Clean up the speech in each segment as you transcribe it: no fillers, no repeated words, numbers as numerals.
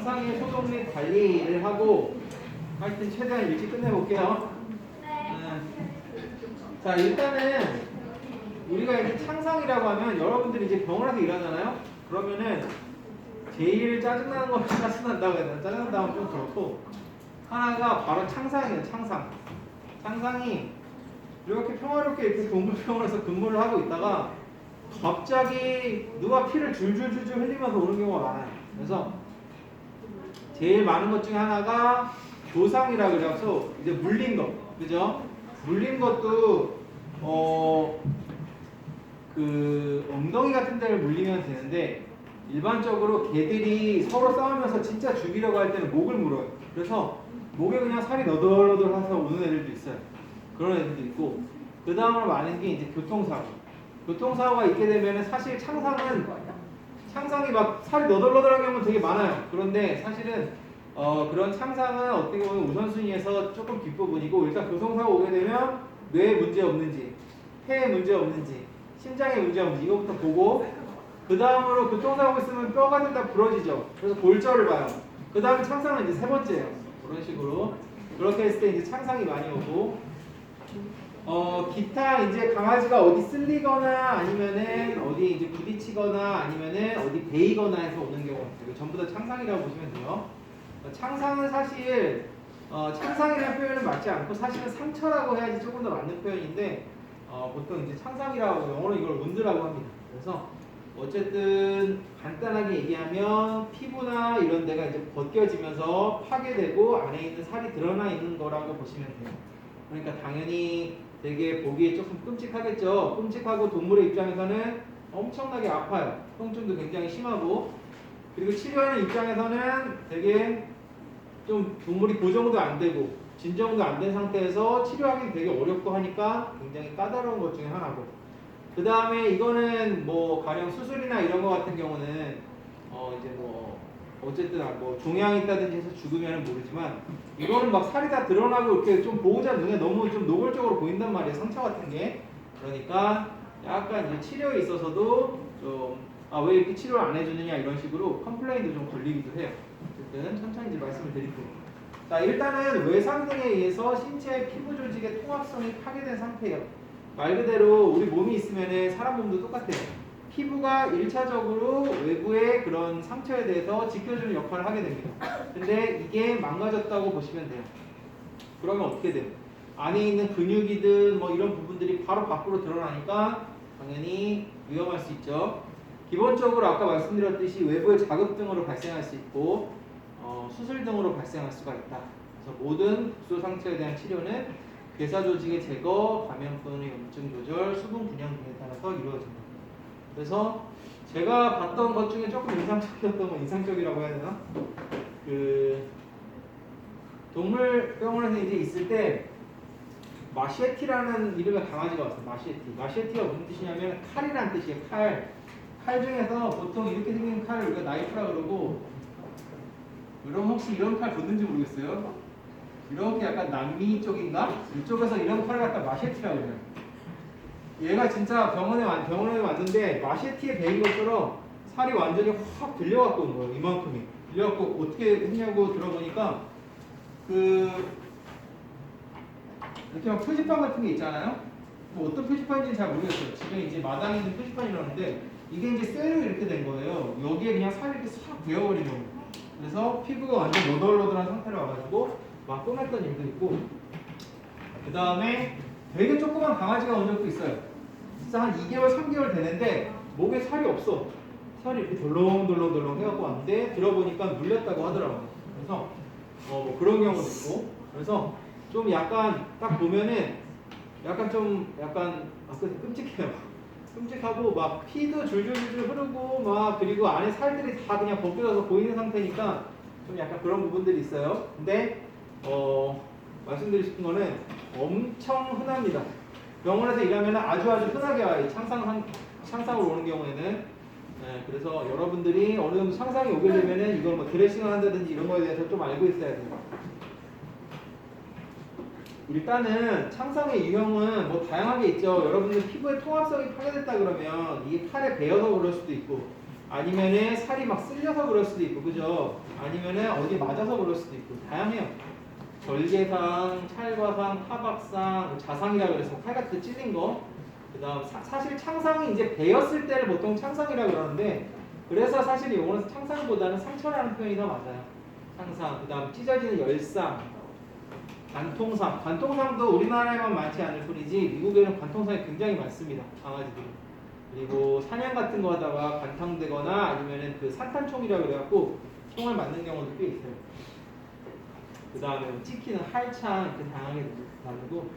창상의 소독 및 관리를 하고 하여튼 최대한 일찍 끝내볼게요. 자, 일단은 우리가 이제 창상이라고 하면 여러분들이 이제 병원에서 일하잖아요. 그러면은 제일 짜증나는 거 짜증난다고 해야 되나? 짜증난다고 하면 좀 그렇고 하나가 바로 창상이에요. 창상. 창상이 이렇게 평화롭게 이렇게 동물병원에서 근무를 하고 있다가 갑자기 누가 피를 줄줄줄줄 흘리면서 오는 경우가 많아요. 그래서 제일 많은 것 중에 하나가 조상이라 그래서 이제 물린 거, 그죠? 물린 것도 그 엉덩이 같은 데를 물리면 되는데 일반적으로 개들이 서로 싸우면서 진짜 죽이려고 할 때는 목을 물어요. 그래서 목에 그냥 살이 너덜너덜해서 오는 애들도 있어요. 그런 애들도 있고 그 다음으로 많은 게 이제 교통사고. 교통사고가 있게 되면 사실 창상이 막 살이 너덜너덜한 경우는 되게 많아요. 그런데 사실은 그런 창상은 어떻게 보면 우선순위에서 조금 뒷부분이고 일단 교통사고 오게 되면 뇌에 문제 없는지, 폐에 문제 없는지, 심장에 문제 없는지 이거부터 보고 그 다음으로 교통사고 있으면 뼈가 다 부러지죠. 그래서 골절을 봐요. 그 다음에 창상은 이제 세 번째예요. 그런 식으로 그렇게 했을 때 이제 창상이 많이 오고 기타 이제 강아지가 어디 쓸리거나 아니면은 어디 이제 부딪히거나 아니면은 어디 베이거나 해서 오는 경우 이거 전부 다 창상이라고 보시면 돼요. 창상은 사실 창상이라는 표현은 맞지 않고 사실은 상처라고 해야지 조금 더 맞는 표현인데 보통 이제 창상이라고 영어로 이걸 운드라고 합니다. 그래서 어쨌든 간단하게 얘기하면 피부나 이런 데가 이제 벗겨지면서 파괴되고 안에 있는 살이 드러나 있는 거라고 보시면 돼요. 그러니까 당연히 되게 보기에 조금 끔찍하겠죠. 끔찍하고 동물의 입장에서는 엄청나게 아파요. 통증도 굉장히 심하고 그리고 치료하는 입장에서는 되게 좀 동물이 고정도 안 되고 진정도 안 된 상태에서 치료하기 되게 어렵고 하니까 굉장히 까다로운 것 중에 하나고 그 다음에 이거는 뭐 가령 수술이나 이런 거 같은 경우는 이제 뭐 어쨌든 뭐 종양이 있다든지 해서 죽으면 모르지만 이거는 막 살이 다 드러나고 이렇게 좀 보호자 눈에 너무 좀 노골적으로 보인단 말이에요. 상처 같은 게. 그러니까 약간 이제 치료에 있어서도 좀 왜 이렇게 치료를 안 해주느냐 이런 식으로 컴플레인도 좀 걸리기도 해요. 어쨌든 천천히 이제 말씀을 드릴게요. 자, 일단은 외상 등에 의해서 신체 피부 조직의 통합성이 파괴된 상태예요. 말 그대로 우리 몸이 있으면 사람 몸도 똑같아요. 피부가 1차적으로 외부의 그런 상처에 대해서 지켜주는 역할을 하게 됩니다. 근데 이게 망가졌다고 보시면 돼요. 그러면 어떻게 돼요? 안에 있는 근육이든 뭐 이런 부분들이 바로 밖으로 드러나니까 당연히 위험할 수 있죠. 기본적으로 아까 말씀드렸듯이 외부의 자극 등으로 발생할 수 있고 수술 등으로 발생할 수가 있다. 그래서 모든 국소 상처에 대한 치료는 괴사 조직의 제거, 감염권의 염증 조절, 수분 분양 등에 따라서 이루어집니다. 그래서 제가 봤던 것 중에 조금 인상적이었던 건 인상적이라고 해야 되나? 그 동물병원에서 이제 있을 때 마시에티라는 이름의 강아지가 왔어요. 마시에티. 마시에티가 무슨 뜻이냐면 칼이라는 뜻이에요. 칼 중에서 보통 이렇게 생긴 칼을 우리가 나이프라 그러고 그럼 혹시 이런 칼 보는지 모르겠어요. 이렇게 약간 남미 쪽인가? 이쪽에서 이런 칼을 갖다 마시에티라고 해요. 얘가 진짜 병원에 왔는데 마시에티에 베인 것처럼 살이 완전히 확 들려갖고 온 거예요. 이만큼이. 들려갖고 어떻게 했냐고 들어보니까 이렇게 막 표지판 같은 게 있잖아요. 뭐 어떤 표지판인지는 잘 모르겠어요. 집에 이제 마당에 있는 표지판이라는데 이게 이제 쇠로 이렇게 된 거예요. 여기에 그냥 살이 이렇게 싹 베어버린 거예요. 그래서 피부가 완전 너덜너덜한 상태로 와가지고 막 꺼냈던 일도 있고 그 다음에 되게 조그만 강아지가 온 적도 있어요. 진짜 한 2개월, 3개월 되는데 목에 살이 없어. 살이 이렇게 덜렁덜렁 해갖고 왔는데 들어보니까 물렸다고 하더라고요. 그래서 뭐 그런 경우도 있고 그래서 좀 약간 딱 보면은 약간 끔찍해요. 끔찍하고 막 피도 줄줄줄 흐르고 막 그리고 안에 살들이 다 그냥 벗겨져서 보이는 상태니까 좀 약간 그런 부분들이 있어요. 근데 말씀드리고 싶은 거는 엄청 흔합니다. 병원에서 일하면 아주 흔하게 와요. 창상으로 오는 경우에는. 그래서 여러분들이 어느 정도 창상이 오게 되면은 이걸 뭐 드레싱을 한다든지 이런 거에 대해서 좀 알고 있어야 돼요. 일단은 창상의 유형은 뭐 다양하게 있죠. 여러분들 피부의 통합성이 파괴됐다 그러면 이게 칼에 베어서 그럴 수도 있고 아니면은 살이 막 쓸려서 그럴 수도 있고, 그죠? 아니면은 어디 맞아서 그럴 수도 있고, 다양해요. 절개상, 찰과상, 타박상, 뭐 자상이라 그래서 칼 같은 찔린 거. 그다음 사실 창상이 이제 베었을 때를 보통 창상이라 그러는데, 그래서 사실 용어는 창상보다는 상처라는 표현이 더 맞아요. 창상. 그다음 찢어지는 열상, 관통상. 관통상도 우리나라에만 많지 않을 뿐이지 미국에는 관통상이 굉장히 많습니다. 강아지들이. 그리고 사냥 같은 거 하다가 관탕되거나 아니면은 그 산탄총이라 그래갖고 총을 맞는 경우도 꽤 있어요. 그 다음에 찍히는 할창 이렇게 다양하게 나누고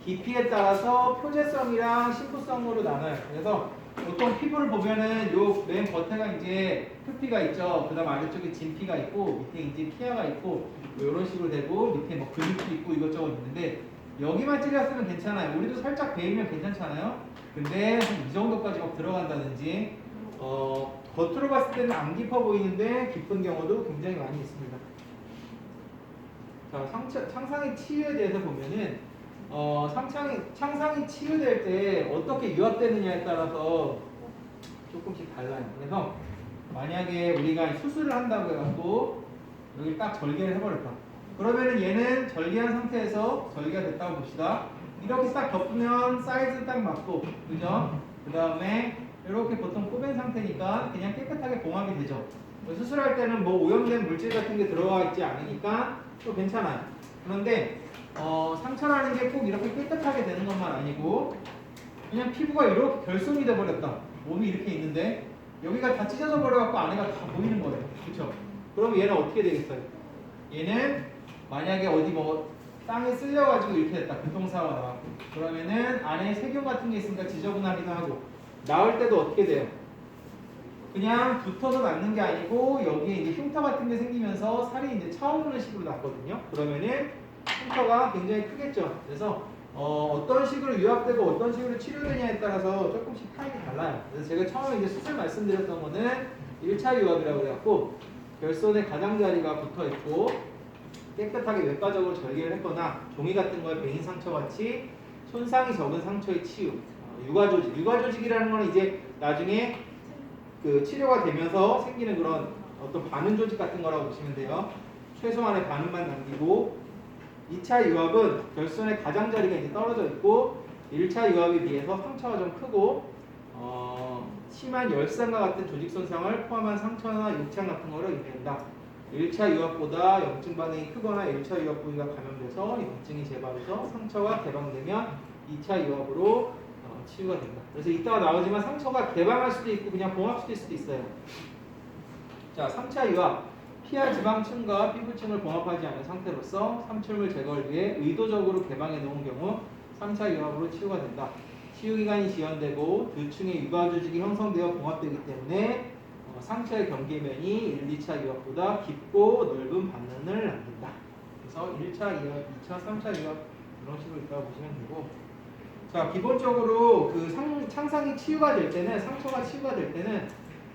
깊이에 따라서 표재성이랑 심부성으로 나눠요. 그래서 보통 피부를 보면은 요 맨 겉에가 이제 표피가 있죠. 그 다음 아래쪽에 진피가 있고 밑에 이제 피하가 있고 뭐 이런 식으로 되고 밑에 뭐 근육도 있고 이것저것 있는데 여기만 찔렸으면 괜찮아요. 우리도 살짝 베이면 괜찮잖아요. 근데 이 정도까지 막 들어간다든지 겉으로 봤을 때는 안 깊어 보이는데 깊은 경우도 굉장히 많이 있습니다. 자, 창상의 치유에 대해서 보면은 창상이 치유될 때 어떻게 유압되느냐에 따라서 조금씩 달라요. 그래서 만약에 우리가 수술을 한다고 해갖고 여기 딱 절개를 해버렸다. 그러면은 얘는 절개한 상태에서 절개가 됐다고 봅시다. 이렇게 딱 덮으면 사이즈 딱 맞고, 그죠? 그 다음에 이렇게 보통 꼬맨 상태니까 그냥 깨끗하게 봉합이 되죠. 수술할 때는 뭐 오염된 물질 같은 게 들어가 있지 않으니까 또 괜찮아요. 그런데 상처라는 게 꼭 이렇게 깨끗하게 되는 것만 아니고 그냥 피부가 이렇게 결손이 돼버렸다. 몸이 이렇게 있는데 여기가 다 찢어져 버려갖고 안에가 다 보이는 거예요. 그렇죠? 그럼 얘는 어떻게 되겠어요? 얘는 만약에 어디 뭐 땅에 쓸려가지고 이렇게 됐다. 교통사고가 나왔고 그러면은 안에 세균 같은 게 있으니까 지저분하기도 하고 나올 때도 어떻게 돼요? 그냥 붙어서 낫는 게 아니고 여기에 이제 흉터 같은 게 생기면서 살이 이제 차오르는 식으로 났거든요. 그러면은 흉터가 굉장히 크겠죠. 그래서 어떤 식으로 유압되고 어떤 식으로 치료되냐에 따라서 조금씩 타입이 달라요. 그래서 제가 처음에 이제 수술 말씀드렸던 거는 1차 유압이라고 해갖고 결손의 가장자리가 붙어 있고 깨끗하게 외과적으로 절개를 했거나 종이 같은 거에 베인 상처 같이 손상이 적은 상처의 치유. 유가조직. 유가조직이라는 거는 이제 나중에 그 치료가 되면서 생기는 그런 어떤 반응 조직 같은 거라고 보시면 돼요. 최소한의 반응만 남기고 2차 유압은 결손의 가장자리가 이제 떨어져 있고 1차 유압에 비해서 상처가 좀 크고 심한 열상과 같은 조직 손상을 포함한 상처나 욕창 같은 거를 의미한다. 1차 유압보다 염증 반응이 크거나 1차 유압 부위가 감염돼서 염증이 재발해서 상처가 개방되면 2차 유압으로 치유가 된다. 그래서 이따가 나오지만 상처가 개방할 수도 있고 그냥 봉합시킬 수도 있어요. 자, 3차 유압. 피하 지방층과 피부층을 봉합하지 않은 상태로서 삼출물 제거를 위해 의도적으로 개방해 놓은 경우 3차 유압으로 치유가 된다. 치유기간이 지연되고 두 층의 유가조직이 형성되어 봉합되기 때문에 상처의 경계면이 1, 2차 유압보다 깊고 넓은 반응을 남긴다. 그래서 1차 유압, 2차, 3차 유압 이런 식으로 있다고 보시면 되고 자, 기본적으로 그 창상이 치유가 될 때는 상처가 치유가 될 때는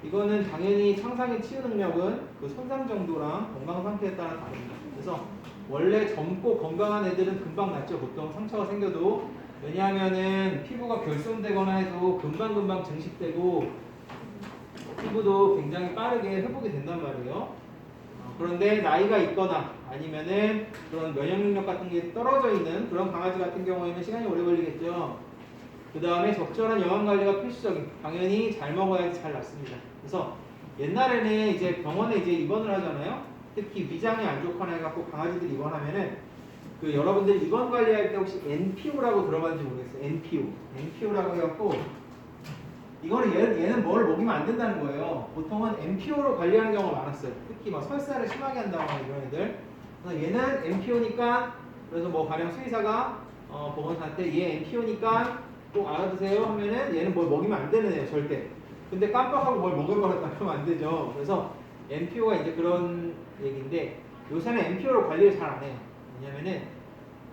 이거는 당연히 창상의 치유 능력은 그 손상 정도랑 건강 상태에 따라 다릅니다. 그래서 원래 젊고 건강한 애들은 금방 낫죠. 보통 상처가 생겨도 왜냐하면은 피부가 결손되거나 해도 금방금방 증식되고 피부도 굉장히 빠르게 회복이 된단 말이에요. 그런데 나이가 있거나 아니면은 그런 면역 능력 같은 게 떨어져 있는 그런 강아지 같은 경우에는 시간이 오래 걸리겠죠. 그 다음에 적절한 영양 관리가 필수적인 당연히 잘 먹어야지 잘 낫습니다. 그래서 옛날에는 이제 병원에 이제 입원을 하잖아요. 특히 위장이 안 좋거나 해갖고 강아지들 입원하면은 그 여러분들 입원 관리할 때 혹시 NPO라고 들어봤는지 모르겠어요. NPO라고 해갖고 이거는 얘는 뭘 먹이면 안 된다는 거예요. 보통은 NPO로 관리하는 경우가 많았어요. 특히 막 설사를 심하게 한다거나 이런 애들. 그래서 얘는 NPO니까 그래서 뭐 가령 수의사가 보건사한테 얘 NPO니까 꼭 알아두세요 하면은 얘는 뭘 먹이면 안 되는 애예요. 절대. 근데 깜빡하고 뭘 먹어버렸다 그러면 안 되죠. 그래서 NPO가 이제 그런 얘기인데 요새는 NPO로 관리를 잘 안 해요. 왜냐면은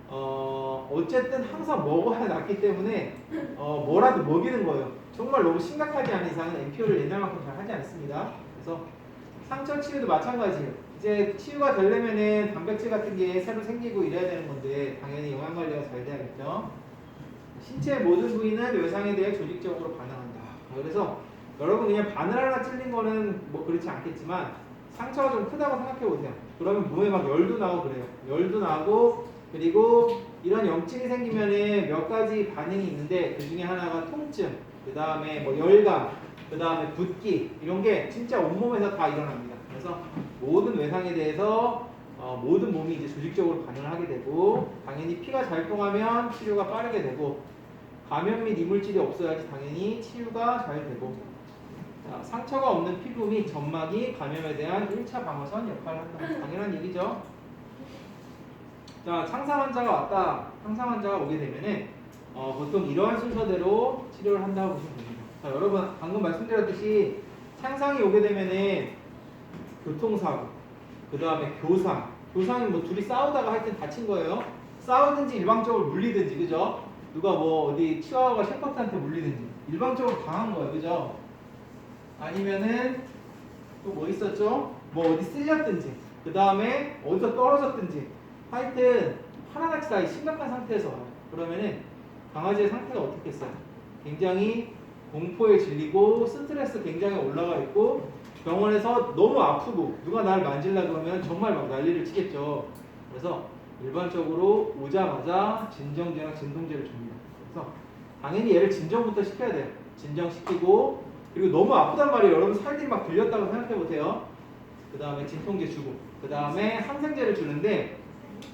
어쨌든 항상 먹어야 낫기 때문에 뭐라도 먹이는 거예요. 정말 너무 심각하지 않은 이상은 NPO를 옛날만큼 잘 하지 않습니다. 그래서 상처 치유도 마찬가지예요. 이제 치유가 되려면은 단백질 같은 게 새로 생기고 이래야 되는 건데 당연히 영양 관리가 잘 돼야겠죠. 신체의 모든 부위는 외상에 대해 조직적으로 반응한다. 그래서 여러분 그냥 바늘 하나 찔린 거는 뭐 그렇지 않겠지만 상처가 좀 크다고 생각해 보세요. 그러면 몸에 막 열도 나고 그래요. 열도 나고 그리고 이런 염증이 생기면은 몇 가지 반응이 있는데 그 중에 하나가 통증, 그 다음에 뭐 열감, 그 다음에 붓기 이런 게 진짜 온몸에서 다 일어납니다. 그래서 모든 외상에 대해서 모든 몸이 이제 조직적으로 반응을 하게 되고 당연히 피가 잘 통하면 치료가 빠르게 되고 감염 및 이물질이 없어야지 당연히 치유가 잘 되고 자, 상처가 없는 피부 및 점막이 감염에 대한 1차 방어선 역할을 한다. 당연한 얘기죠. 자, 창상 환자가 왔다. 창상 환자가 오게 되면은 보통 이러한 순서대로 치료를 한다고 보시면 됩니다. 자, 여러분 방금 말씀드렸듯이 창상이 오게 되면은 교통사고, 그 다음에 교상이 뭐 둘이 싸우다가 하여튼 다친 거예요. 싸우든지 일방적으로 물리든지, 그죠? 누가 뭐 어디 치와와가 셰퍼드한테 물리든지 일방적으로 당한 거예요, 그죠? 아니면은 또 뭐 있었죠? 뭐 어디 쓸렸든지, 그 다음에 어디서 떨어졌든지, 하여튼 하나같이 다 심각한 상태에서 와요. 그러면은 강아지의 상태가 어떻겠어요? 굉장히 공포에 질리고 스트레스 굉장히 올라가 있고 병원에서 너무 아프고 누가 나를 만지려고 하면 정말 막 난리를 치겠죠. 그래서 일반적으로 오자마자 진정제나 진통제를 줍니다. 그래서 당연히 얘를 진정부터 시켜야 돼요. 진정시키고 그리고 너무 아프단 말이에요. 여러분 살들이 막 들렸다고 생각해 보세요. 그 다음에 진통제 주고 그 다음에 항생제를 주는데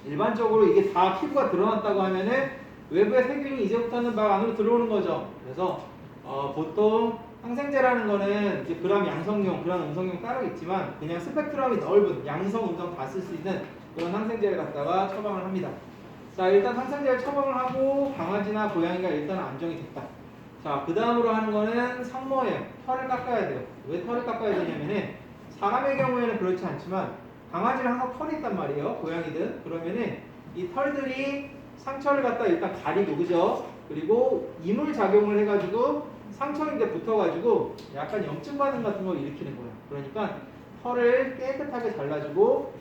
일반적으로 이게 다 피부가 드러났다고 하면은 외부의 세균이 이제부터는 막 안으로 들어오는 거죠. 그래서 보통 항생제라는 거는 이제 그람 양성용, 그람 음성용 따로 있지만 그냥 스펙트럼이 넓은 양성, 음성 다 쓸 수 있는 그런 항생제를 갖다가 처방을 합니다. 자, 일단 항생제를 처방을 하고 강아지나 고양이가 일단 안정이 됐다. 자, 그 다음으로 하는 거는 상모예요. 털을 깎아야 돼요. 왜 털을 깎아야 되냐면은 사람의 경우에는 그렇지 않지만 강아지는 항상 털이 있단 말이에요. 고양이든. 그러면은 이 털들이 상처를 갖다 일단 가리고, 그죠? 그리고 이물 작용을 해가지고 상처인데 붙어가지고 약간 염증 반응 같은 걸 일으키는 거예요. 그러니까 털을 깨끗하게 잘라주고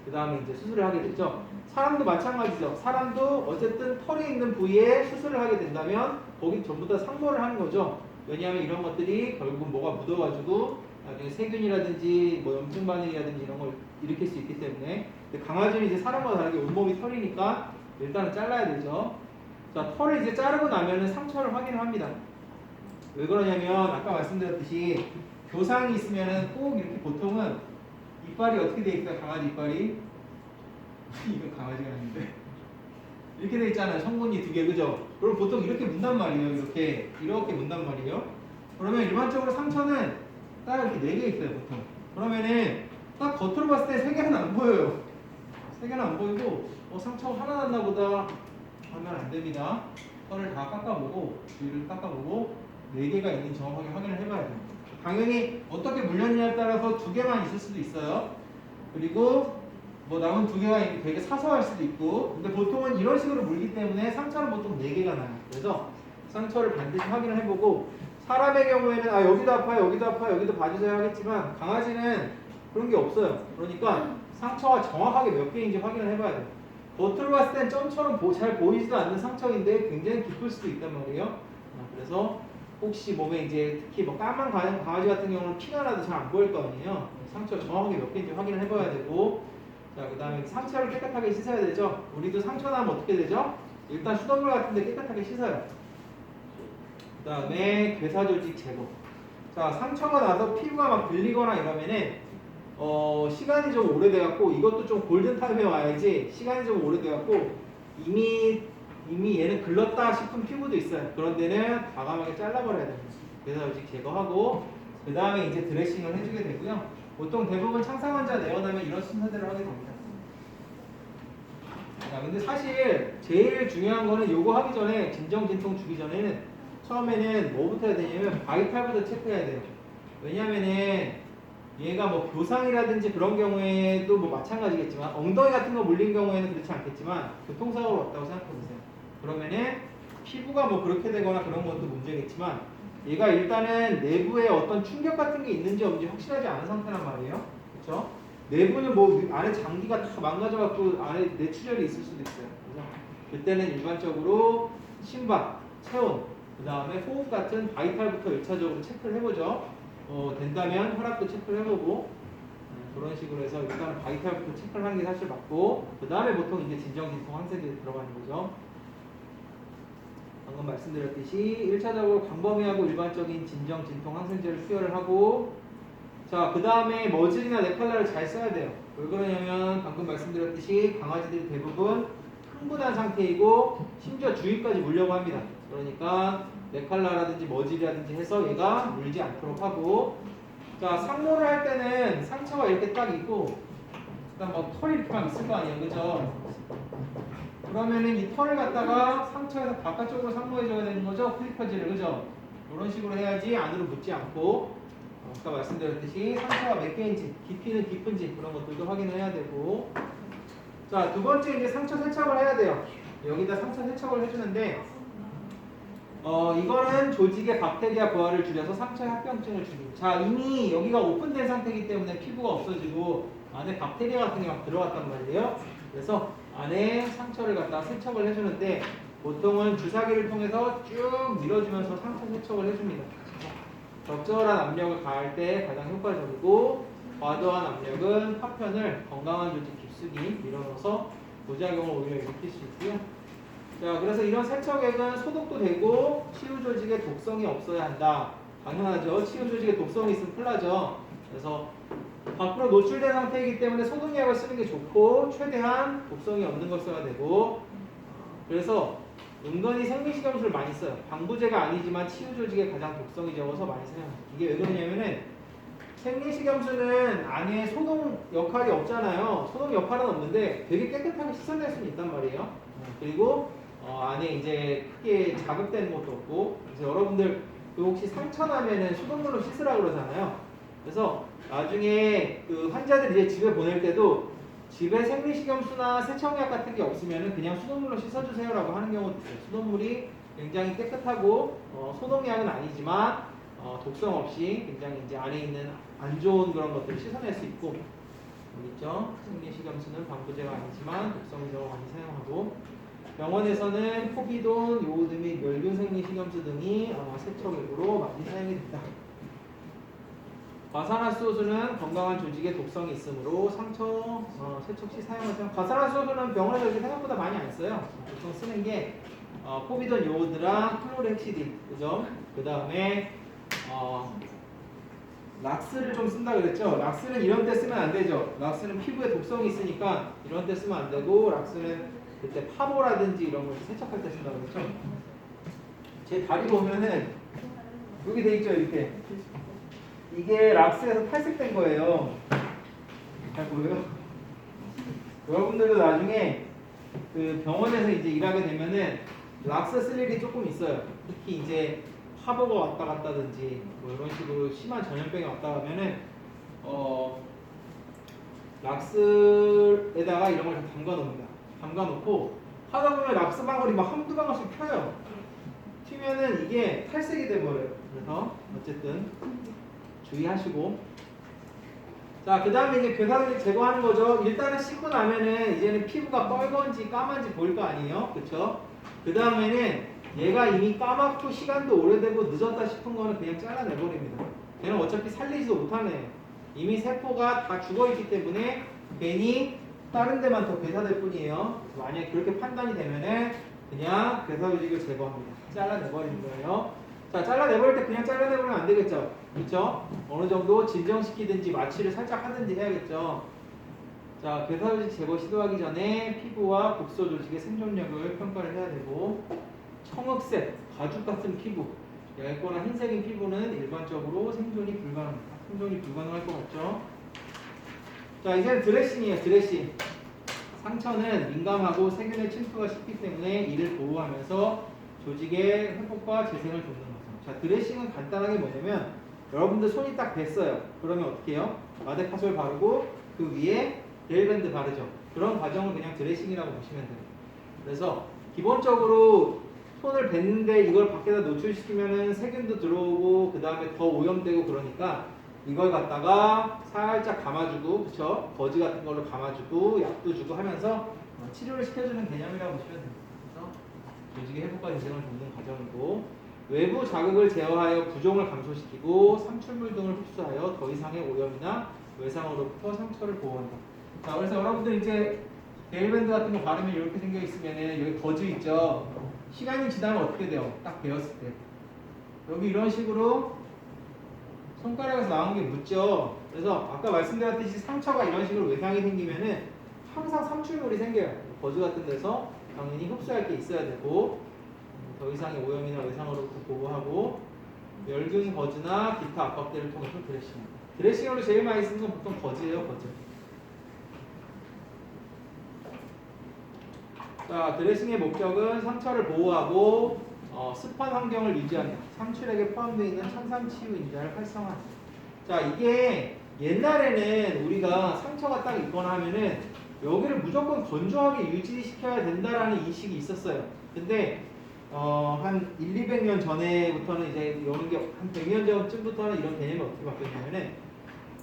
그 다음에 이제 수술을 하게 되죠. 사람도 마찬가지죠. 사람도 어쨌든 털이 있는 부위에 수술을 하게 된다면 거기 전부 다 상모를 하는 거죠. 왜냐하면 이런 것들이 결국은 뭐가 묻어가지고 나중에 세균이라든지 뭐 염증 반응이라든지 이런 걸 일으킬 수 있기 때문에. 근데 강아지는 이제 사람과 다르게 온몸이 털이니까 일단은 잘라야 되죠. 자, 털을 이제 자르고 나면은 상처를 확인을 합니다. 왜 그러냐면 아까 말씀드렸듯이 교상이 있으면은 꼭 이렇게 보통은 이빨이 어떻게 돼 있어요? 강아지 이빨이 이건 강아지가 아닌데 이렇게 돼 있잖아요. 성분이 두 개, 그죠? 그럼 보통 이렇게 문단 말이에요. 이렇게 문단 말이에요. 그러면 일반적으로 상처는 딱 이렇게 네 개 있어요, 보통. 그러면은 딱 겉으로 봤을 때 세 개는 안 보여요. 세 개는 안 보이고 상처가 하나 났나 보다 하면 안 됩니다. 털을 다 깎아보고 뒤를 깎아보고 네 개가 있는지 정확하게 확인을 해봐야 돼요. 당연히 어떻게 물렸냐에 따라서 두 개만 있을 수도 있어요. 그리고 뭐 남은 두 개가 되게 사소할 수도 있고, 근데 보통은 이런 식으로 물기 때문에 상처는 보통 네 개가 나요. 그래서 상처를 반드시 확인을 해보고 사람의 경우에는 여기도 아파요, 여기도 아파요, 여기도 봐주세요 하겠지만 강아지는 그런 게 없어요. 그러니까 상처가 정확하게 몇 개인지 확인을 해봐야 돼요. 겉으로 봤을 땐 점처럼 잘 보이지도 않는 상처인데 굉장히 깊을 수도 있단 말이에요. 그래서 혹시 몸에 이제 특히 뭐 까만 강아지 같은 경우는 피가 나도 잘 안 보일 거 아니에요. 상처 정확하게 몇 개인지 확인을 해봐야 되고, 자, 그 다음에 상처를 깨끗하게 씻어야 되죠. 우리도 상처 나면 어떻게 되죠? 일단 수돗물 같은데 깨끗하게 씻어요. 그 다음에 괴사조직 제거. 자, 상처가 나서 피부가 막 들리거나 이러면은 시간이 좀 오래돼갖고 이것도 좀 골든타임에 와야지. 시간이 좀 오래돼갖고 이미 얘는 글렀다 싶은 피부도 있어요. 그런 데는 과감하게 잘라버려야 됩니다. 괴사조직 제거하고 그 다음에 이제 드레싱을 해주게 되고요. 보통 대부분 창상 환자 내원하면 이런 순서대로 하게 됩니다. 자, 근데 사실 제일 중요한 거는 요거 하기 전에 진통 주기 전에는 처음에는 뭐부터 해야 되냐면 바이탈부터 체크해야 돼요. 왜냐면은 얘가 뭐 교상이라든지 그런 경우에도 뭐 마찬가지겠지만 엉덩이 같은 거 물린 경우에는 그렇지 않겠지만 교통사고로 왔다고 생각해보세요. 그러면은 피부가 뭐 그렇게 되거나 그런 것도 문제겠지만 얘가 일단은 내부에 어떤 충격 같은 게 있는지 없는지 확실하지 않은 상태란 말이에요. 그렇죠? 내부는 뭐 안에 장기가 다 망가져갖고 안에 뇌출혈이 있을 수도 있어요. 그래서 그때는 일반적으로 심박, 체온, 그 다음에 호흡 같은 바이탈부터 1차적으로 체크를 해보죠. 된다면 혈압도 체크를 해보고 그런 식으로 해서 일단은 바이탈부터 체크를 하는 게 사실 맞고 그 다음에 보통 이제 진정, 진통, 항생제에 들어가는 거죠. 방금 말씀드렸듯이 1차적으로 광범위하고 일반적인 진정, 진통, 항생제를 수혈을 하고 자, 그 다음에 머즐이나 네칼라를 잘 써야 돼요. 왜 그러냐면 방금 말씀드렸듯이 강아지들이 대부분 흥분한 상태이고 심지어 주위까지 물려고 합니다. 그러니까 네칼라라든지 머즐이라든지 해서 얘가 물지 않도록 하고 자, 상모를 할 때는 상처가 이렇게 딱 있고 그다음 뭐 털이 이렇게 막 있을 거 아니에요. 그죠? 그러면은 이 털을 갖다가 상처에서 바깥쪽으로 상모해줘야 되는 거죠. 클리퍼지를. 그죠? 이런 식으로 해야지 안으로 묻지 않고 아까 말씀드렸듯이 상처가 몇 개인지 깊이는 깊은지 그런 것들도 확인해야 되고 자, 두 번째 이제 상처 세척을 해야 돼요. 여기다 상처 세척을 해주는데 이거는 조직의 박테리아 부하를 줄여서 상처의 합병증을 줄이고 자, 이미 여기가 오픈된 상태이기 때문에 피부가 없어지고 안에 박테리아 같은 게 막 들어갔단 말이에요. 그래서 안에 상처를 갖다 세척을 해주는데 보통은 주사기를 통해서 쭉 밀어주면서 상처 세척을 해줍니다. 적절한 압력을 가할 때 가장 효과적이고 과도한 압력은 파편을 건강한 조직 깊숙이 밀어넣어서 부작용을 오히려 일으킬 수 있고요. 자, 그래서 이런 세척액은 소독도 되고 치유 조직에 독성이 없어야 한다. 당연하죠. 치유 조직에 독성이 있으면 큰일 나죠. 그래서 밖으로 노출된 상태이기 때문에 소독약을 쓰는 게 좋고 최대한 독성이 없는 걸 써야 되고 그래서 은근히 생리식염수를 많이 써요. 방부제가 아니지만 치유 조직에 가장 독성이 적어서 많이 사용해요. 이게 왜 그러냐면은 생리식염수는 안에 소독 역할이 없잖아요. 소독 역할은 없는데 되게 깨끗하게 씻어낼 수는 있단 말이에요. 그리고 안에 이제 크게 자극되는 것도 없고 그래서 여러분들 혹시 상처 나면은 수돗물로 씻으라 그러잖아요. 그래서 나중에 그 환자들 이제 집에 보낼 때도 집에 생리식염수나 세척약 같은 게 없으면은 그냥 수돗물로 씻어주세요라고 하는 경우도 있어요. 수돗물이 굉장히 깨끗하고 소독약은 아니지만 독성 없이 굉장히 이제 안에 있는 안 좋은 그런 것들을 씻어낼 수 있고 여기 있죠. 생리식염수는 방부제가 아니지만 독성이 적어 많이 사용하고 병원에서는 포비돈, 요오드 및 멸균 생리식염수 등이 세척액으로 많이 사용이 된다. 과산화수소수는 건강한 조직에 독성이 있으므로 상처 세척 시 사용하죠. 과산화수소수는 병원에서 이렇게 생각보다 많이 안 써요. 보통 쓰는 게 포비돈 요오드랑 클로르헥시딘, 그죠? 그 다음에 락스를 좀 쓴다 그랬죠. 락스는 이런 때 쓰면 안 되죠. 락스는 피부에 독성이 있으니까 이런 때 쓰면 안 되고 락스는 그때 파보라든지 이런 걸 세척할 때 쓴다 그랬죠. 제 다리 보면은 여기 돼 있죠, 이렇게. 이게 락스에서 탈색된 거예요. 잘 보여요? 여러분들도 나중에 그 병원에서 이제 일하게 되면은 락스 쓸 일이 조금 있어요. 특히 이제 파보가 왔다 갔다든지 뭐 이런 식으로 심한 전염병이 왔다 가면은 락스에다가 이런 걸 다 담가 놓습니다. 담가 놓고 하다 보면 락스 방울이 막 한두 방울씩 펴요. 튀면은 이게 탈색이 돼 버려요. 그래서 어쨌든 주의하시고 자, 그 다음에 이제 괴사를 제거하는 거죠. 일단은 씻고 나면은 이제는 피부가 빨간지 까만지 보일 거 아니에요. 그쵸? 그 다음에는 얘가 이미 까맣고 시간도 오래되고 늦었다 싶은 거는 그냥 잘라내버립니다. 걔는 어차피 살리지도 못하네. 이미 세포가 다 죽어있기 때문에 괜히 다른 데만 더 괴사될 뿐이에요. 만약에 그렇게 판단이 되면은 그냥 괴사 조직을 제거합니다. 잘라내버리는 거예요. 자, 잘라내버릴 때 그냥 잘라내버리면 안 되겠죠. 그렇죠? 어느 정도 진정시키든지 마취를 살짝 하든지 해야겠죠. 자, 괴사 조직 제거 시도하기 전에 피부와 곡소 조직의 생존력을 평가를 해야 되고 청흑색, 가죽 같은 피부, 얇거나 흰색인 피부는 일반적으로 생존이 불가능합니다. 생존이 불가능할 것 같죠? 자, 이제는 드레싱이에요. 드레싱. 상처는 민감하고 세균의 침투가 쉽기 때문에 이를 보호하면서 조직의 회복과 재생을 돕는 거죠. 자, 드레싱은 간단하게 뭐냐면 여러분들 손이 딱 뱄어요. 그러면 어떻게 해요? 마데카솔 바르고 그 위에 겔밴드 바르죠. 그런 과정을 그냥 드레싱이라고 보시면 돼요. 그래서 기본적으로 손을 뱉는데 이걸 밖에다 노출시키면은 세균도 들어오고 그 다음에 더 오염되고 그러니까 이걸 갖다가 살짝 감아주고, 그쵸? 거즈 같은 걸로 감아주고 약도 주고 하면서 치료를 시켜주는 개념이라고 보시면 됩니다. 그래서 조직의 회복과 재생을 돕는 과정이고 외부 자극을 제어하여 부종을 감소시키고 삼출물 등을 흡수하여 더 이상의 오염이나 외상으로부터 상처를 보호한다. 자, 그래서 여러분들 이제 네일밴드 같은 거 바르면 이렇게 생겨 있으면은 여기 거즈 있죠. 시간이 지나면 어떻게 돼요? 딱 베었을 때 여기 이런 식으로 손가락에서 나온 게 묻죠. 그래서 아까 말씀드렸듯이 상처가 이런 식으로 외상이 생기면은 항상 삼출물이 생겨요. 거즈 같은 데서 당연히 흡수할 게 있어야 되고 더 이상의 오염이나 외상으로부터 보호하고 멸균 거즈나 기타 압박대를 통해서 드레싱. 드레싱으로 제일 많이 쓰는 건 보통 거즈예요, 거즈. 자, 드레싱의 목적은 상처를 보호하고 습한 환경을 유지한다. 상출액에 포함되어 있는 청산치유 인자를 활성화한다. 자, 이게 옛날에는 우리가 상처가 딱 있거나 하면은 여기를 무조건 건조하게 유지시켜야 된다라는 인식이 있었어요. 근데 한 200년 전에부터는 이제 이런 게 한 100년 전쯤부터는 이런 개념이 어떻게 바뀌었냐면은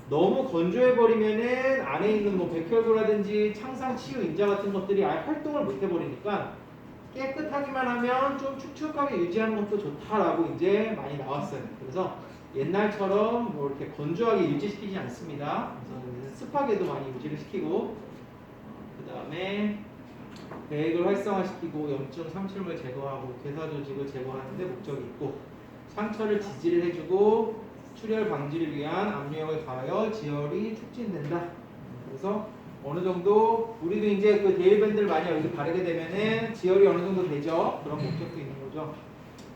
너무 건조해버리면은 안에 있는 뭐 백혈구라든지 창상치유 인자 같은 것들이 아예 활동을 못 해버리니까 깨끗하기만 하면 좀 축축하게 유지하는 것도 좋다라고 이제 많이 나왔어요. 그래서 옛날처럼 뭐 이렇게 건조하게 유지시키지 않습니다. 그래서 습하게도 많이 유지를 시키고 그 다음에 배액을 활성화시키고 염증, 상출물 제거하고 괴사 조직을 제거하는 데 목적이 있고 상처를 지지를 해주고 출혈 방지를 위한 압력을 가하여 지혈이 촉진된다. 그래서 어느 정도 우리도 이제 그 데일밴드를 많이 여기 바르게 되면은 지혈이 어느 정도 되죠. 그런 목적도 있는 거죠.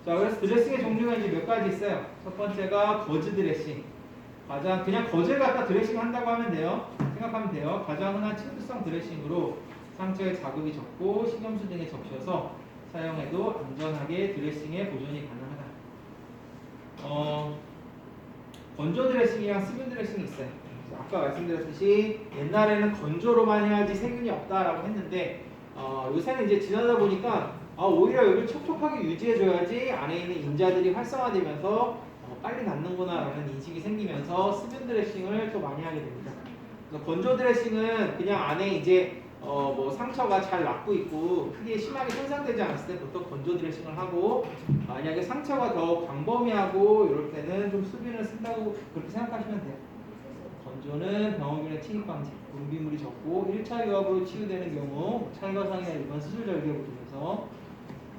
자, 그래서 드레싱의 종류가 이제 몇 가지 있어요. 첫 번째가 거즈 드레싱. 가장 그냥 거즈를 갖다 드레싱 한다고 하면 돼요. 생각하면 돼요. 가장 흔한 침투성 드레싱으로 상처에 자극이 적고 식염수 등에 적셔서 사용해도 안전하게 드레싱의 보존이 가능하다. 건조 드레싱이랑 수분 드레싱이 있어요. 아까 말씀드렸듯이 옛날에는 건조로만 해야지 세균이 없다라고 했는데 요새는 이제 지나다 보니까 오히려 여기를 촉촉하게 유지해줘야지 안에 있는 인자들이 활성화되면서 빨리 낫는구나라는 인식이 생기면서 수분 드레싱을 또 많이 하게 됩니다. 그래서 건조 드레싱은 그냥 안에 이제 뭐 상처가 잘 낫고 있고 크게 심하게 손상되지 않았을 때 보통 건조 드레싱을 하고 만약에 상처가 더 광범위하고 이럴 때는 좀 수분을 쓴다고 그렇게 생각하시면 돼요. 건조는 병원균의 침입 방지, 분비물이 적고 1차 유압으로 치유되는 경우 찰과상이나 일반 수술 절개 보통에서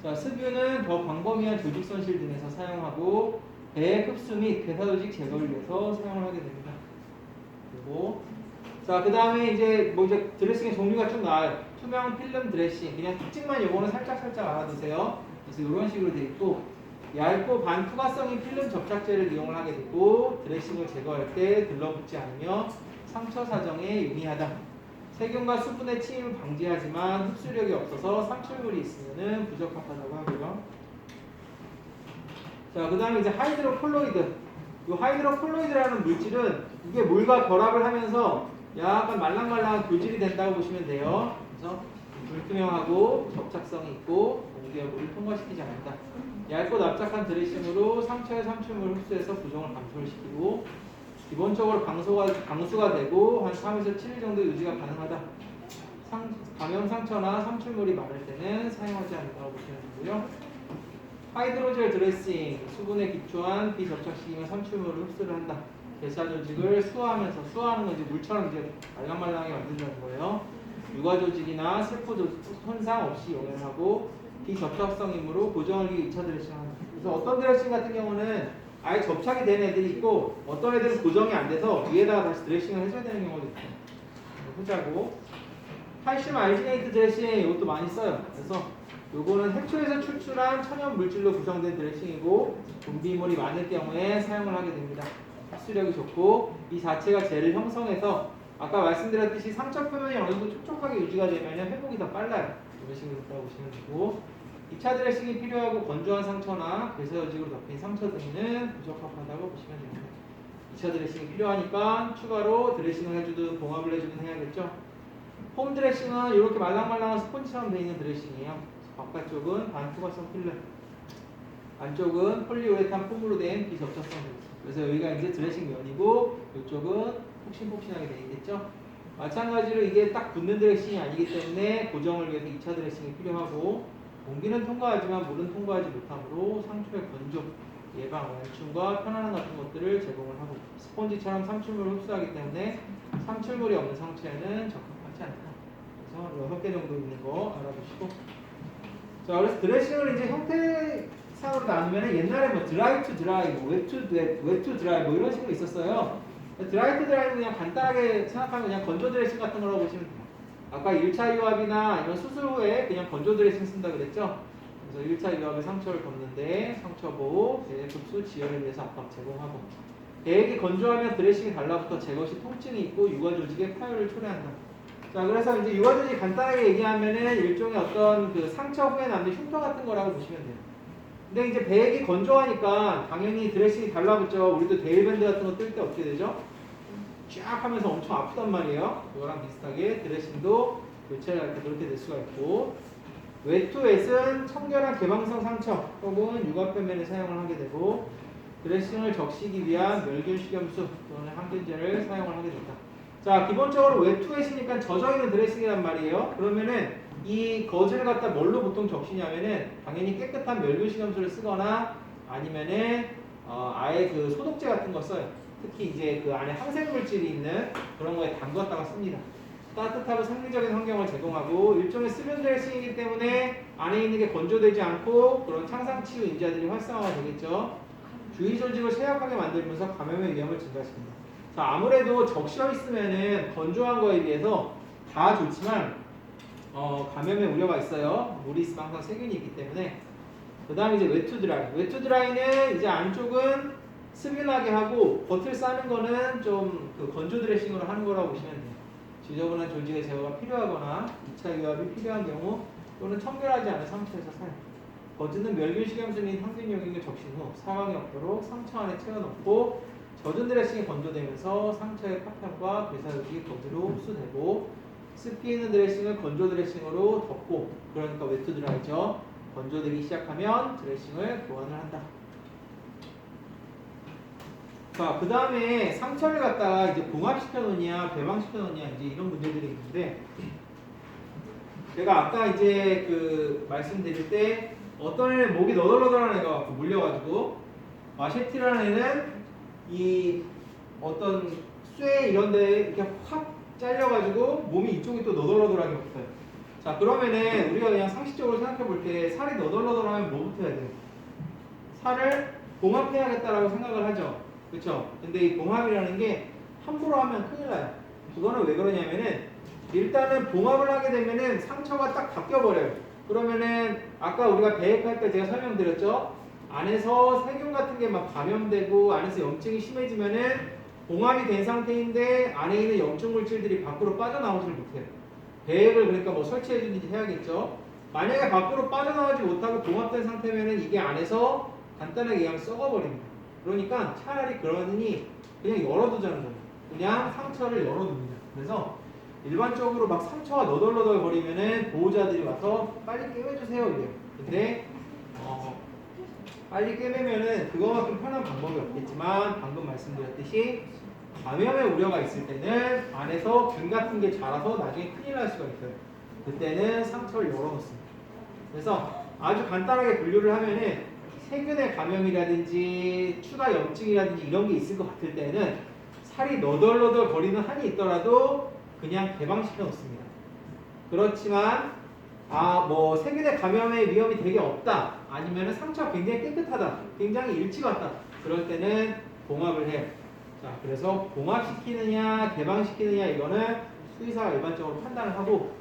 자, 수분은 더 광범위한 조직 손실 등에서 사용하고 배 흡수 및 괴사 조직 제거를 위해서 사용을 하게 됩니다. 그리고 자, 그 다음에 이제 뭐 이제 드레싱의 종류가 좀 나와요. 투명 필름 드레싱. 그냥 특징만 요거는 살짝 알아두세요. 그래서 이런 식으로 돼 있고 얇고 반투과성인 필름 접착제를 이용을 하게 되고 드레싱을 제거할 때 들러붙지 않으며 상처 사정에 용이하다. 세균과 수분의 침입을 방지하지만 흡수력이 없어서 상출물이 있으면 부적합하다고 하고요. 자, 그 다음에 이제 하이드로콜로이드. 이 하이드로콜로이드라는 물질은 이게 물과 결합을 하면서 약간 말랑말랑한 교질이 된다고 보시면 돼요. 그래서 불투명하고 접착성이 있고 공기와 물을 통과시키지 않는다. 얇고 납작한 드레싱으로 상처의 상출물을 흡수해서 부종을 감소를 시키고 기본적으로 방수가 되고 한 3에서 7일 정도 유지가 가능하다. 감염 상처나 상출물이 많을 때는 사용하지 않는다고 보시면 되고요. 하이드로젤 드레싱, 수분에 기초한 비접착식이면 상출물을 흡수를 한다. 괴사 조직을 수화하면서 수화하는 건 이제 물처럼 이제 말랑말랑하게 만든다는 거예요. 유가 조직이나 세포 조직 손상 없이 용해하고 비접착성이므로 고정을 위해 2차 드레싱한다. 그래서 어떤 드레싱 같은 경우는 아예 접착이 된 애들이 있고 어떤 애들은 고정이 안 돼서 위에다가 다시 드레싱을 해줘야 되는 경우도 있고 후자고 칼슘 알지네이트 드레싱 이것도 많이 써요. 그래서 요거는 해초에서 추출한 천연 물질로 구성된 드레싱이고 분비물이 많을 경우에 사용을 하게 됩니다. 흡수력이 좋고 이 자체가 젤을 형성해서 아까 말씀드렸듯이 상처 표면이 어느 정도 촉촉하게 유지가 되면 회복이 더 빨라요. 이런 식으로 있다고 보시면 되고 2차 드레싱이 필요하고 건조한 상처나 괴사 조직으로 덮인 상처 등은 부적합하다고 보시면 됩니다. 2차 드레싱이 필요하니까 추가로 드레싱을 해주든 봉합을 해주든 해야겠죠. 홈 드레싱은 이렇게 말랑말랑한 스펀지처럼 되어 있는 드레싱이에요. 바깥쪽은 반투과성 필름, 안쪽은 폴리우레탄 폼으로 된 비접착성 드레싱. 그래서 여기가 이제 드레싱 면이고 이쪽은 폭신폭신하게 되어 있겠죠. 마찬가지로 이게 딱 붙는 드레싱이 아니기 때문에 고정을 위해서 2차 드레싱이 필요하고 공기는 통과하지만 물은 통과하지 못하므로 상처의 건조, 예방, 완충과 편안함 같은 것들을 제공을 하고 스펀지처럼 삼출물을 흡수하기 때문에 삼출물이 없는 상처에는 적합하지 않다. 그래서 6개 정도 있는 거 알아보시고 자 그래서 드레싱을 이제 형태상으로 나누면 옛날에 뭐 드라이 투 드라이, 뭐 웹 투 드라이 뭐 이런 식으로 있었어요. 드라이 투 드라이는 그냥 간단하게 생각하면 그냥 건조 드레싱 같은 거라고 보시면 돼요. 아까 1차 유압이나 아니면 수술 후에 그냥 건조 드레싱 쓴다 그랬죠? 그래서 1차 유압에 상처를 덮는데 상처 보호, 배액급수, 지혈을 위해서 압박 제공하고 배액이 건조하면 드레싱이 달라붙어 제거 시 통증이 있고 유가 조직의 파열을 초래한다. 자 그래서 이제 유가 조직 간단하게 얘기하면은 일종의 어떤 그 상처 후에 남는 흉터 같은 거라고 보시면 돼요. 근데 이제 배액이 건조하니까 당연히 드레싱이 달라붙죠. 우리도 데일밴드 같은 거 뜰 때 어떻게 되죠? 쫙 하면서 엄청 아프단 말이에요. 그거랑 비슷하게 드레싱도 교체를 할 때 그렇게 될 수가 있고 웨투웻은 청결한 개방성 상처 혹은 육아표면에 사용을 하게 되고 드레싱을 적시기 위한 멸균식염수 또는 항균제를 사용을 하게 된다. 자 기본적으로 웨투웻이니까 젖어있는 드레싱이란 말이에요. 그러면은 이 거즈를 갖다 뭘로 보통 적시냐면은 당연히 깨끗한 멸균식염수를 쓰거나 아니면은 아예 그 소독제 같은 거 써요. 특히 이제 그 안에 항생물질이 있는 그런 거에 담갔다가 씁니다. 따뜻하고 상징적인 환경을 제공하고 일종의 수면 드레싱이기 때문에 안에 있는 게 건조되지 않고 그런 창상치유 인자들이 활성화가 되겠죠. 주위 조직을 쇠약하게 만들면서 감염의 위험을 증가시킨다. 자, 아무래도 적셔 있으면은 건조한 거에 비해서 다 좋지만 감염의 우려가 있어요. 물이 있으면 항상 세균이 있기 때문에. 그 다음에 이제 웨투 드라이. 웨투 드라이는 이제 안쪽은 스밀하게 하고 겉을 싸는 거는 좀 그 건조 드레싱으로 하는 거라고 보시면 돼요. 지저분한 조직의 제거가 필요하거나 2차 유압이 필요한 경우 또는 청결하지 않은 상처에서 사용. 겉은 멸균식염수 및 항균용액을 적신 후 사방이 없도록 상처 안에 채워넣고 젖은 드레싱이 건조되면서 상처의 파편과 괴사육이 겉으로 흡수되고 습기 있는 드레싱을 건조 드레싱으로 덮고 그러니까 웨트 드라이죠. 건조되기 시작하면 드레싱을 교환을 한다. 자, 그 다음에 상처를 갖다가 이제 봉합시켜 놓냐, 배방시켜 놓냐, 이제 이런 문제들이 있는데, 제가 아까 이제 그 말씀드릴 때, 어떤 애는 목이 너덜너덜한 애가 갖고 물려가지고, 마셰티라는 애는 이 어떤 쇠 이런 데 이렇게 확 잘려가지고, 몸이 이쪽이 또 너덜너덜하게 붙어요. 자, 그러면은 우리가 그냥 상식적으로 생각해 볼 때, 살이 너덜너덜하면 뭐부터 해야 돼요? 살을 봉합해야겠다라고 생각을 하죠. 그렇죠? 근데 이 봉합이라는 게 함부로 하면 큰일 나요. 그거는 왜 그러냐면은 일단은 봉합을 하게 되면은 상처가 딱 바뀌어버려요. 그러면은 아까 우리가 배액할 때 제가 설명드렸죠? 안에서 세균 같은 게 막 감염되고 안에서 염증이 심해지면은 봉합이 된 상태인데 안에 있는 염증 물질들이 밖으로 빠져나오질 못해요. 배액을 그러니까 뭐 설치해주든지 해야겠죠? 만약에 밖으로 빠져나오지 못하고 봉합된 상태면은 이게 안에서 간단하게 그냥 썩어버립니다. 그러니까 차라리 그러니 그냥 열어두자는 거예요. 그냥 상처를 열어둡니다. 그래서 일반적으로 막 상처가 너덜너덜 거리면은 보호자들이 와서 빨리 꿰매주세요 이래요. 근데 빨리 꿰매면은 그거만큼 편한 방법이 없겠지만 방금 말씀드렸듯이 감염의 우려가 있을 때는 안에서 균 같은 게 자라서 나중에 큰일 날 수가 있어요. 그때는 상처를 열어놓습니다. 그래서 아주 간단하게 분류를 하면은 세균의 감염이라든지 추가 염증이라든지 이런 게 있을 것 같을 때는 살이 너덜너덜 거리는 한이 있더라도 그냥 개방시켜 놓습니다. 그렇지만 뭐 세균의 감염의 위험이 되게 없다 아니면 상처가 굉장히 깨끗하다 굉장히 일치같다 그럴 때는 봉합을 해요. 자, 그래서 봉합시키느냐 개방시키느냐 이거는 수의사가 일반적으로 판단을 하고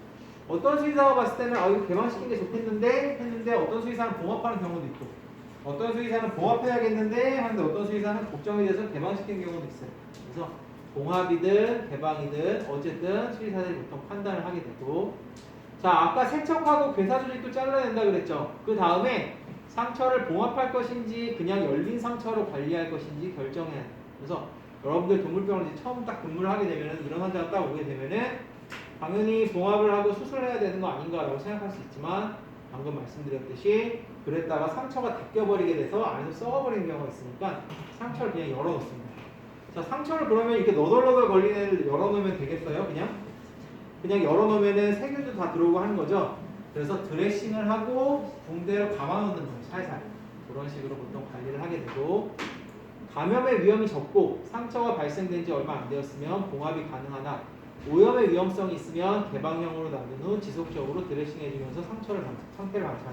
어떤 수의사가 봤을 때는 이거 개방시키는 게 좋겠는데 했는데 어떤 수의사는 봉합하는 경우도 있고 어떤 수의사는 봉합해야겠는데 하는데 어떤 수의사는 걱정이 돼서 개방시키는 경우도 있어요. 그래서 봉합이든 개방이든 어쨌든 수의사들이 보통 판단을 하게 되고 자 아까 세척하고 괴사조직도 잘라낸다 그랬죠. 그 다음에 상처를 봉합할 것인지 그냥 열린 상처로 관리할 것인지 결정해야 돼요. 그래서 여러분들 동물병원에 처음 딱 근무를 하게 되면은 이런 환자가 딱 오게 되면은 당연히 봉합을 하고 수술을 해야 되는 거 아닌가라고 생각할 수 있지만 방금 말씀드렸듯이 그랬다가 상처가 닦여버리게 돼서 안에서 썩어버리는 경우가 있으니까 상처를 그냥 열어놓습니다. 자, 상처를 그러면 이렇게 너덜너덜 걸리는 애를 열어놓으면 되겠어요? 그냥 열어놓으면은 세균도 다 들어오고 하는 거죠. 그래서 드레싱을 하고 붕대를 감아놓는 거예요. 살살. 그런 식으로 보통 관리를 하게 되고, 감염의 위험이 적고 상처가 발생된 지 얼마 안 되었으면 봉합이 가능하나 오염의 위험성이 있으면 개방형으로 놔둔 후 지속적으로 드레싱해주면서 상태를 방치한다.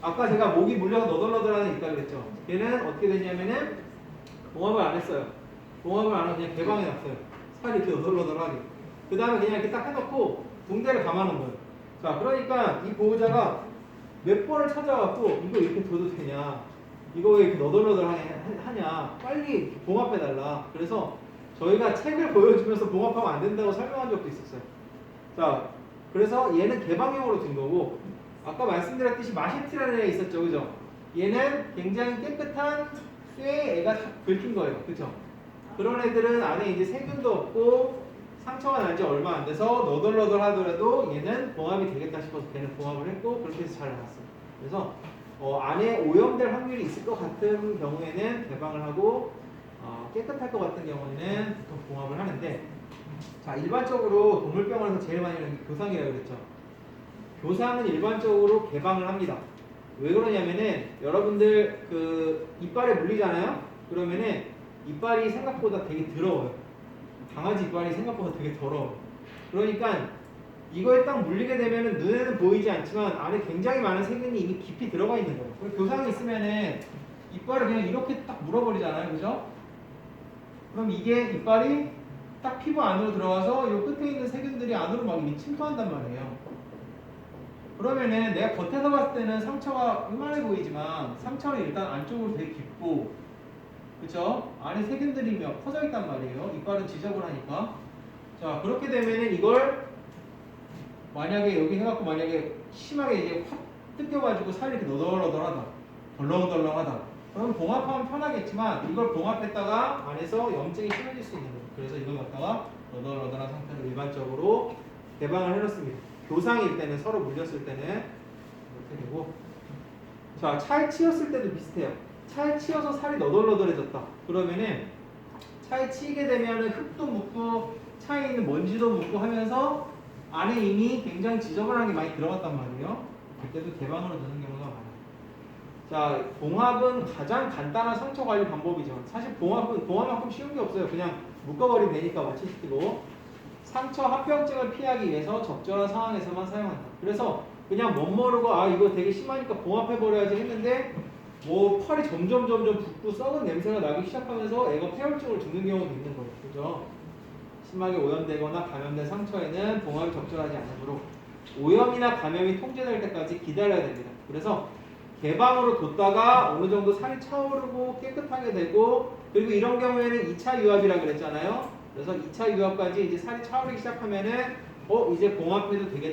아까 제가 목이 물려서 너덜너덜하는 있다고 그랬죠. 얘는 어떻게 되냐면은 봉합을 안 했어요. 봉합을 안 하고 그냥 개방해놨어요. 살이 이렇게 너덜너덜하게. 그 다음에 그냥 이렇게 딱 해놓고 붕대를 감아놓은 거예요. 자, 그러니까 이 보호자가 몇 번을 찾아갖고 이거 이렇게 둬도 되냐, 이거 왜 이렇게 너덜너덜하냐, 빨리 봉합해달라. 그래서 저희가 책을 보여주면서 봉합하면 안 된다고 설명한 적도 있었어요. 자, 그래서 얘는 개방형으로 둔 거고, 아까 말씀드렸듯이 마시티라는 애 있었죠, 그죠? 얘는 굉장히 깨끗한 쇠에 애가 긁힌 거예요, 그죠? 그런 애들은 안에 이제 세균도 없고 상처가 난 지 얼마 안 돼서 너덜너덜 하더라도 얘는 봉합이 되겠다 싶어서 걔는 봉합을 했고, 그렇게 해서 잘 나갔어요. 그래서 안에 오염될 확률이 있을 것 같은 경우에는 개방을 하고, 깨끗할 것 같은 경우에는 보통 봉합을 하는데, 자, 일반적으로 동물병원에서 제일 많이 하는 게 교상이라고 그랬죠. 교상은 일반적으로 개방을 합니다. 왜 그러냐면은 여러분들 그 이빨에 물리잖아요. 그러면은 이빨이 생각보다 되게 더러워요. 강아지 이빨이 생각보다 되게 더러워요. 그러니까 이거에 딱 물리게 되면은 눈에는 보이지 않지만 안에 굉장히 많은 세균이 이미 깊이 들어가 있는 거예요. 교상이 있으면은 이빨을 그냥 이렇게 딱 물어버리잖아요, 그죠? 그럼 이게 이빨이 딱 피부 안으로 들어가서 이 끝에 있는 세균들이 안으로 막 이미 침투한단 말이에요. 그러면은 내가 겉에서 봤을 때는 상처가 이만해 보이지만 상처는 일단 안쪽으로 되게 깊고, 그쵸? 안에 세균들이 막 퍼져 있단 말이에요. 이빨은 지저분하니까. 자, 그렇게 되면은 이걸 만약에 여기 해갖고 만약에 심하게 이제 확 뜯겨가지고 살이 이렇게 너덜너덜하다, 덜렁덜렁하다, 그럼 봉합하면 편하겠지만 이걸 봉합했다가 안에서 염증이 심해질 수 있는 거예요. 그래서 이걸 갖다가 너덜너덜한 상태로 일반적으로 개방을 해놓습니다. 교상일 때는, 서로 물렸을 때는 이렇게 되고, 자, 차에 치였을 때도 비슷해요. 차에 치여서 살이 너덜너덜해졌다. 그러면은 차에 치이게 되면은 흙도 묻고 차에 있는 먼지도 묻고 하면서 안에 이미 굉장히 지저분한 게 많이 들어갔단 말이에요. 그때도 개방으로 두는 경우가 많아요. 자, 봉합은 가장 간단한 상처 관리 방법이죠. 사실 봉합만큼 쉬운 게 없어요. 그냥 묶어버리면 되니까 마취시키고. 상처 합병증을 피하기 위해서 적절한 상황에서만 사용한다. 그래서 그냥 멋모르고 이거 되게 심하니까 봉합해버려야지 했는데 뭐 팔이 점점 붓고 썩은 냄새가 나기 시작하면서 애가 폐혈증을 죽는 경우도 있는 거예요. 그죠? 심하게 오염되거나 감염된 상처에는 봉합이 적절하지 않으므로 오염이나 감염이 통제될 때까지 기다려야 됩니다. 그래서 개방으로 뒀다가 어느 정도 살이 차오르고 깨끗하게 되고, 그리고 이런 경우에는 2차 유압이라고 그랬잖아요. 그래서 2차 유압까지 이제 살이 차오르기 시작하면은 이제 봉합해도 되겠다.